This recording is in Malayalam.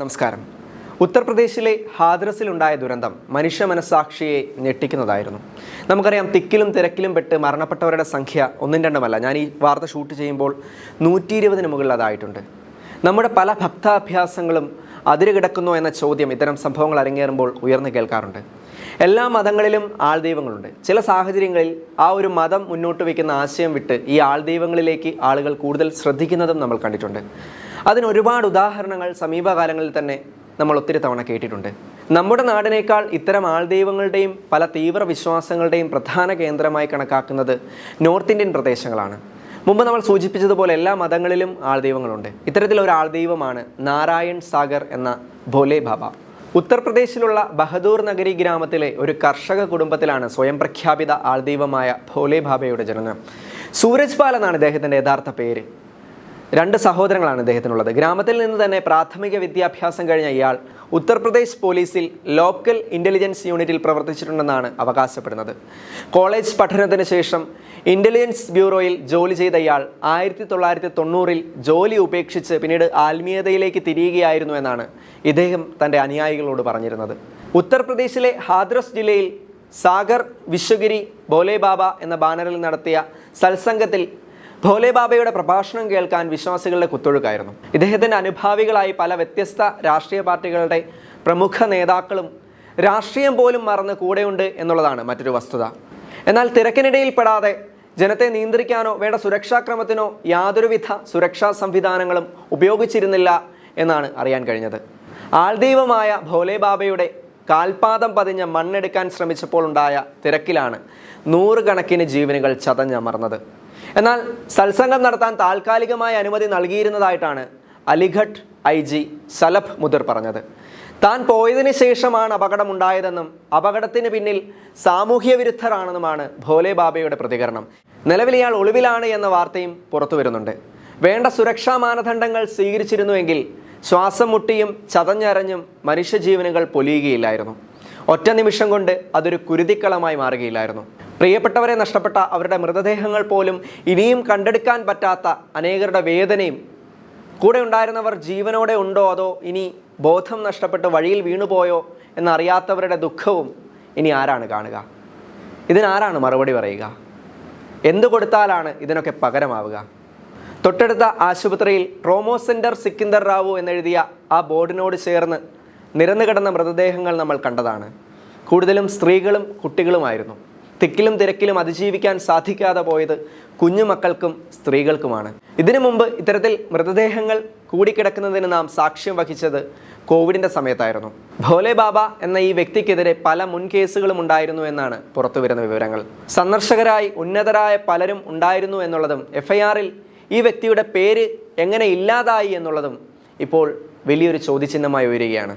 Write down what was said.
നമസ്കാരം. ഉത്തർപ്രദേശിലെ ഹാദ്രസിലുണ്ടായ ദുരന്തം മനുഷ്യ മനസ്സാക്ഷിയെ ഞെട്ടിക്കുന്നതായിരുന്നു. നമുക്കറിയാം, തിക്കിലും തിരക്കിലും പെട്ട് മരണപ്പെട്ടവരുടെ സംഖ്യ ഒന്നും രണ്ടുമല്ല. ഞാൻ ഈ വാർത്ത ഷൂട്ട് ചെയ്യുമ്പോൾ 120-ന് മുകളിൽ അതായിട്ടുണ്ട്. നമ്മുടെ പല ഭക്താഭ്യാസങ്ങളും അതിരുകിടക്കുന്നോ എന്ന ചോദ്യം ഇത്തരം സംഭവങ്ങൾ അരങ്ങേറുമ്പോൾ ഉയർന്നു കേൾക്കാറുണ്ട്. എല്ലാ മതങ്ങളിലും ആൾദൈവങ്ങളുണ്ട്. ചില സാഹചര്യങ്ങളിൽ ആ ഒരു മതം മുന്നോട്ട് വയ്ക്കുന്ന ആശയം വിട്ട് ഈ ആൾദൈവങ്ങളിലേക്ക് ആളുകൾ കൂടുതൽ ശ്രദ്ധിക്കുന്നതും നമ്മൾ കണ്ടിട്ടുണ്ട്. അതിന് ഒരുപാട് ഉദാഹരണങ്ങൾ സമീപകാലങ്ങളിൽ തന്നെ നമ്മൾ ഒത്തിരി തവണ കേട്ടിട്ടുണ്ട്. നമ്മുടെ നാടിനേക്കാൾ ഇത്തരം ആൾദൈവങ്ങളുടെയും പല തീവ്ര വിശ്വാസങ്ങളുടെയും പ്രധാന കേന്ദ്രമായി കണക്കാക്കുന്നത് നോർത്ത് ഇന്ത്യൻ പ്രദേശങ്ങളാണ്. മുമ്പ് നമ്മൾ സൂചിപ്പിച്ചതുപോലെ എല്ലാ മതങ്ങളിലും ആൾദൈവങ്ങളുണ്ട്. ഇത്തരത്തിലൊരു ആൾദൈവമാണ് നാരായൺ സാഗർ എന്ന ഭോലെ ബാബ. ഉത്തർപ്രദേശിലുള്ള ബഹദൂർ നഗരി ഗ്രാമത്തിലെ ഒരു കർഷക കുടുംബത്തിലാണ് സ്വയം പ്രഖ്യാപിത ആൾദൈവമായ ഭോലെ ബാബയുടെ ജനനം. സൂരജ് പാൽ എന്നാണ് ഇദ്ദേഹത്തിൻ്റെ യഥാർത്ഥ പേര്. 2 സഹോദരങ്ങളാണ് ഇദ്ദേഹത്തിനുള്ളത്. ഗ്രാമത്തിൽ നിന്ന് തന്നെ പ്രാഥമിക വിദ്യാഭ്യാസം കഴിഞ്ഞ ഇയാൾ ഉത്തർപ്രദേശ് പോലീസിൽ ലോക്കൽ ഇൻ്റലിജൻസ് യൂണിറ്റിൽ പ്രവർത്തിച്ചിട്ടുണ്ടെന്നാണ് അവകാശപ്പെടുന്നത്. കോളേജ് പഠനത്തിന് ശേഷം ഇൻ്റലിജൻസ് ബ്യൂറോയിൽ ജോലി ചെയ്ത ഇയാൾ 1990-ൽ ജോലി ഉപേക്ഷിച്ച് പിന്നീട് ആത്മീയതയിലേക്ക് തിരിയുകയായിരുന്നു എന്നാണ് ഇദ്ദേഹം തൻ്റെ അനുയായികളോട് പറഞ്ഞിരുന്നത്. ഉത്തർപ്രദേശിലെ ഹാദ്രസ് ജില്ലയിൽ സാഗർ വിശ്വഗിരി ഭോലെ ബാബ എന്ന ബാനറിൽ നടത്തിയ സത്സംഗത്തിൽ ഭോലെ ബാബയുടെ പ്രഭാഷണം കേൾക്കാൻ വിശ്വാസികളുടെ കുത്തൊഴുക്കായിരുന്നു. ഇദ്ദേഹത്തിൻ്റെ അനുഭാവികളായി പല വ്യത്യസ്ത രാഷ്ട്രീയ പാർട്ടികളുടെ പ്രമുഖ നേതാക്കളും രാഷ്ട്രീയം പോലും മറന്ന് കൂടെയുണ്ട് എന്നുള്ളതാണ് മറ്റൊരു വസ്തുത. എന്നാൽ തിരക്കിനിടയിൽ പെടാതെ ജനത്തെ നിയന്ത്രിക്കാനോ വേണ്ട സുരക്ഷാക്രമത്തിനോ യാതൊരുവിധ സുരക്ഷാ സംവിധാനങ്ങളും ഉപയോഗിച്ചിരുന്നില്ല എന്നാണ് അറിയാൻ കഴിഞ്ഞത്. ആൾദൈവമായ ഭോലെ ബാബയുടെ കാൽപാദം പതിഞ്ഞ മണ്ണെടുക്കാൻ ശ്രമിച്ചപ്പോൾ ഉണ്ടായ തിരക്കിലാണ് 100 കണക്കിന് ജീവനുകൾ ചതഞ്ഞമർന്നത്. എന്നാൽ സത്സംഗം നടത്താൻ താൽക്കാലികമായ അനുമതി നൽകിയിരുന്നതായിട്ടാണ് അലിഘട്ട് IG സലഭ് മുദിർ പറഞ്ഞത്. താൻ പോയതിനു ശേഷമാണ് അപകടമുണ്ടായതെന്നും അപകടത്തിന് പിന്നിൽ സാമൂഹ്യ വിരുദ്ധരാണെന്നുമാണ് ഭോലെ ബാബയുടെ പ്രതികരണം. നിലവിൽ ഇയാൾ ഒളിവിലാണ് എന്ന വാർത്തയും പുറത്തു വരുന്നുണ്ട്. വേണ്ട സുരക്ഷാ മാനദണ്ഡങ്ങൾ സ്വീകരിച്ചിരുന്നുവെങ്കിൽ ശ്വാസം മുട്ടിയും ചതഞ്ഞരഞ്ഞും മനുഷ്യജീവനുകൾ പൊലിയുകയില്ലായിരുന്നു. ഒറ്റ നിമിഷം കൊണ്ട് അതൊരു കുരുതിക്കളമായി മാറുകയില്ലായിരുന്നു. പ്രിയപ്പെട്ടവരെ നഷ്ടപ്പെട്ട അവരുടെ മൃതദേഹങ്ങൾ പോലും ഇനിയും കണ്ടെടുക്കാൻ പറ്റാത്ത അനേകരുടെ വേദനയും, കൂടെ ഉണ്ടായിരുന്നവർ ജീവനോടെ ഉണ്ടോ അതോ ഇനി ബോധം നഷ്ടപ്പെട്ട് വഴിയിൽ വീണുപോയോ എന്നറിയാത്തവരുടെ ദുഃഖവും ഇനി ആരാണ് കാണുക? ഇതിനാരാണ് മറുപടി പറയുക? എന്തു കൊടുത്താലാണ് ഇതിനൊക്കെ പകരമാവുക? തൊട്ടടുത്ത ആശുപത്രിയിൽ ട്രോമോ സെൻറ്റർ സിക്കിന്ദർ റാവു എന്നെഴുതിയ ആ ബോർഡിനോട് ചേർന്ന് നിരന്നു കിടന്ന മൃതദേഹങ്ങൾ നമ്മൾ കണ്ടതാണ്. കൂടുതലും സ്ത്രീകളും കുട്ടികളുമായിരുന്നു. തിക്കിലും തിരക്കിലും അതിജീവിക്കാൻ സാധിക്കാതെ പോയത് കുഞ്ഞുമക്കൾക്കും സ്ത്രീകൾക്കുമാണ്. ഇതിനു മുമ്പ് ഇത്തരത്തിൽ മൃതദേഹങ്ങൾ കൂടിക്കിടക്കുന്നതിന് നാം സാക്ഷ്യം വഹിച്ചത് കോവിഡിൻ്റെ സമയത്തായിരുന്നു. ഭോലെ ബാബ എന്ന ഈ വ്യക്തിക്കെതിരെ പല മുൻ കേസുകളും ഉണ്ടായിരുന്നു എന്നാണ് പുറത്തുവരുന്ന വിവരങ്ങൾ. സന്ദർശകരായി ഉന്നതരായ പലരും ഉണ്ടായിരുന്നു എന്നുള്ളതും FIR-ൽ ഈ വ്യക്തിയുടെ പേര് എങ്ങനെ ഇല്ലാതായി എന്നുള്ളതും ഇപ്പോൾ വലിയൊരു ചോദ്യചിഹ്നമായി ഉയരുകയാണ്.